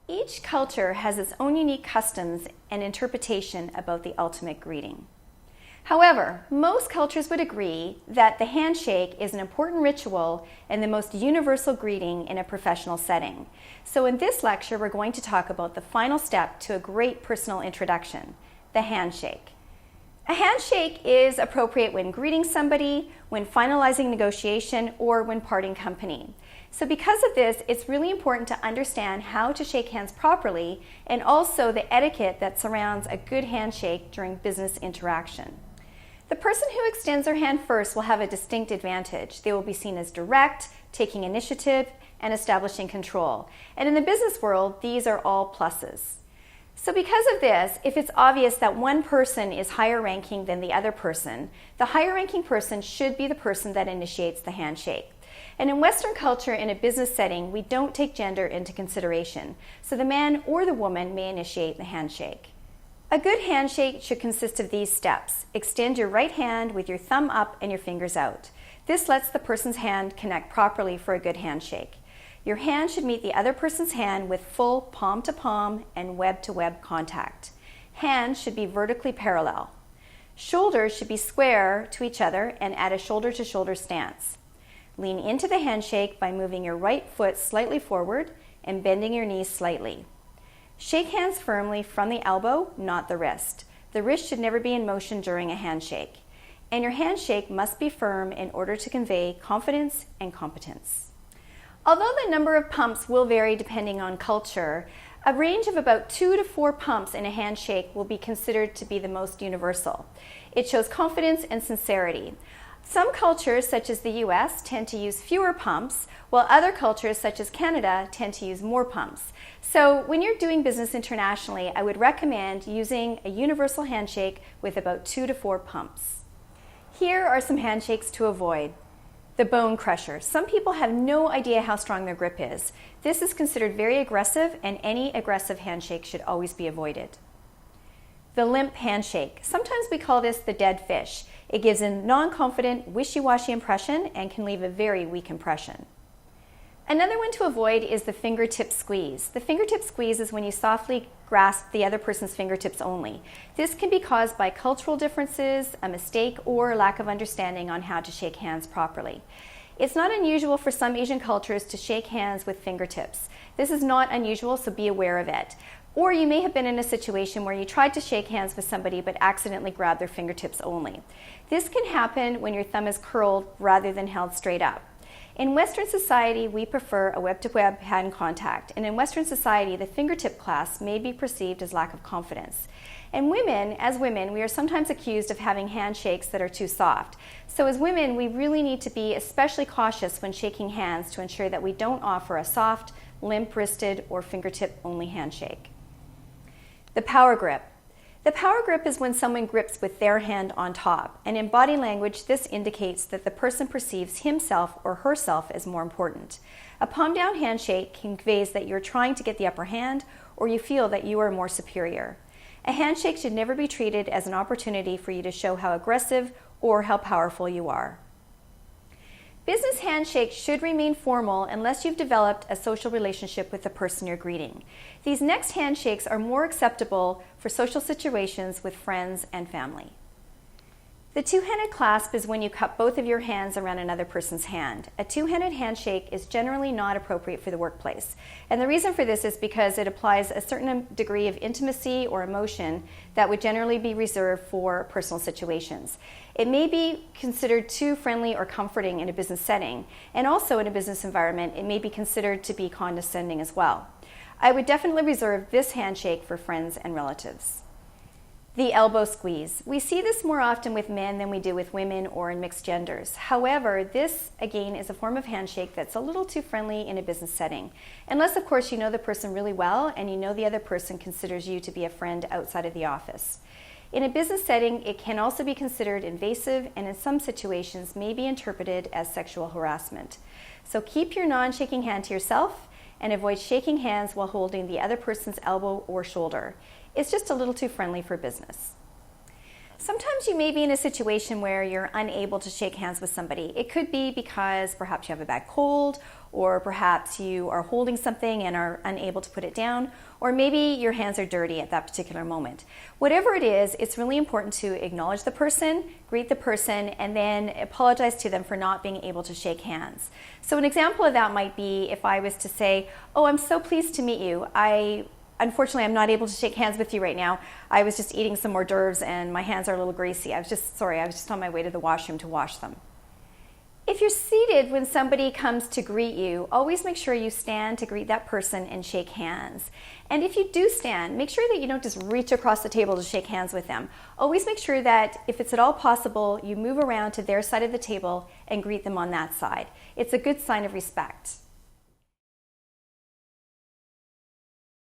Each culture has its own unique customs and interpretation about the ultimate greeting. However, most cultures would agree that the handshake is an important ritual and the most universal greeting in a professional setting. So in this lecture, we're going to talk about the final step to a great personal introduction, the handshake. A handshake is appropriate when greeting somebody, when finalizing negotiation, or when parting company. So because of this, it's really important to understand how to shake hands properly and also the etiquette that surrounds a good handshake during business interaction. The person who extends their hand first will have a distinct advantage. They will be seen as direct, taking initiative, and establishing control. And in the business world, these are all pluses. So because of this, if it's obvious that one person is higher ranking than the other person, the higher ranking person should be the person that initiates the handshake. And in Western culture, in a business setting, we don't take gender into consideration. So the man or the woman may initiate the handshake. A good handshake should consist of these steps. Extend your right hand with your thumb up and your fingers out. This lets the person's hand connect properly for a good handshake. Your hand should meet the other person's hand with full palm-to-palm and web-to-web contact. Hands should be vertically parallel. Shoulders should be square to each other and at a shoulder-to-shoulder stance. Lean into the handshake by moving your right foot slightly forward and bending your knees slightly. Shake hands firmly from the elbow, not the wrist. The wrist should never be in motion during a handshake. And your handshake must be firm in order to convey confidence and competence. Although the number of pumps will vary depending on culture, a range of about 2 to 4 pumps in a handshake will be considered to be the most universal. It shows confidence and sincerity. Some cultures, such as the US, tend to use fewer pumps, while other cultures, such as Canada, tend to use more pumps. So when you're doing business internationally, I would recommend using a universal handshake with about 2 to 4 pumps. Here are some handshakes to avoid. The bone crusher. Some people have no idea how strong their grip is. This is considered very aggressive, and any aggressive handshake should always be avoided. The limp handshake. Sometimes we call this the dead fish. It gives a non-confident, wishy-washy impression and can leave a very weak impression. Another one to avoid is the fingertip squeeze. The fingertip squeeze is when you softly grasp the other person's fingertips only. This can be caused by cultural differences, a mistake, or lack of understanding on how to shake hands properly. It's not unusual for some Asian cultures to shake hands with fingertips. This is not unusual, so be aware of it. Or you may have been in a situation where you tried to shake hands with somebody but accidentally grabbed their fingertips only. This can happen when your thumb is curled rather than held straight up. In Western society, we prefer a web-to-web hand contact, and in Western society, the fingertip clasp may be perceived as lack of confidence. And as women, we are sometimes accused of having handshakes that are too soft. So as women, we really need to be especially cautious when shaking hands to ensure that we don't offer a soft, limp-wristed, or fingertip-only handshake. The power grip. The power grip is when someone grips with their hand on top, and in body language, this indicates that the person perceives himself or herself as more important. A palm-down handshake conveys that you're trying to get the upper hand or you feel that you are more superior. A handshake should never be treated as an opportunity for you to show how aggressive or how powerful you are. Business handshakes should remain formal unless you've developed a social relationship with the person you're greeting. These next handshakes are more acceptable for social situations with friends and family. The two-handed clasp is when you cup both of your hands around another person's hand. A two-handed handshake is generally not appropriate for the workplace. And the reason for this is because it applies a certain degree of intimacy or emotion that would generally be reserved for personal situations. It may be considered too friendly or comforting in a business setting, and also in a business environment, it may be considered to be condescending as well. I would definitely reserve this handshake for friends and relatives. The elbow squeeze. We see this more often with men than we do with women or in mixed genders. However, this again is a form of handshake that's a little too friendly in a business setting. Unless of course you know the person really well and you know the other person considers you to be a friend outside of the office. In a business setting, it can also be considered invasive and in some situations may be interpreted as sexual harassment. So keep your non-shaking hand to yourself and avoid shaking hands while holding the other person's elbow or shoulder. It's just a little too friendly for business. Sometimes you may be in a situation where you're unable to shake hands with somebody. It could be because perhaps you have a bad cold or perhaps you are holding something and are unable to put it down, or maybe your hands are dirty at that particular moment. Whatever it is, it's really important to acknowledge the person, greet the person, and then apologize to them for not being able to shake hands. So an example of that might be if I was to say, "Oh, I'm so pleased to meet you. Unfortunately, I'm not able to shake hands with you right now. I was just eating some hors d'oeuvres and my hands are a little greasy. I was just on my way to the washroom to wash them." If you're seated when somebody comes to greet you, always make sure you stand to greet that person and shake hands. And if you do stand, make sure that you don't just reach across the table to shake hands with them. Always make sure that if it's at all possible, you move around to their side of the table and greet them on that side. It's a good sign of respect.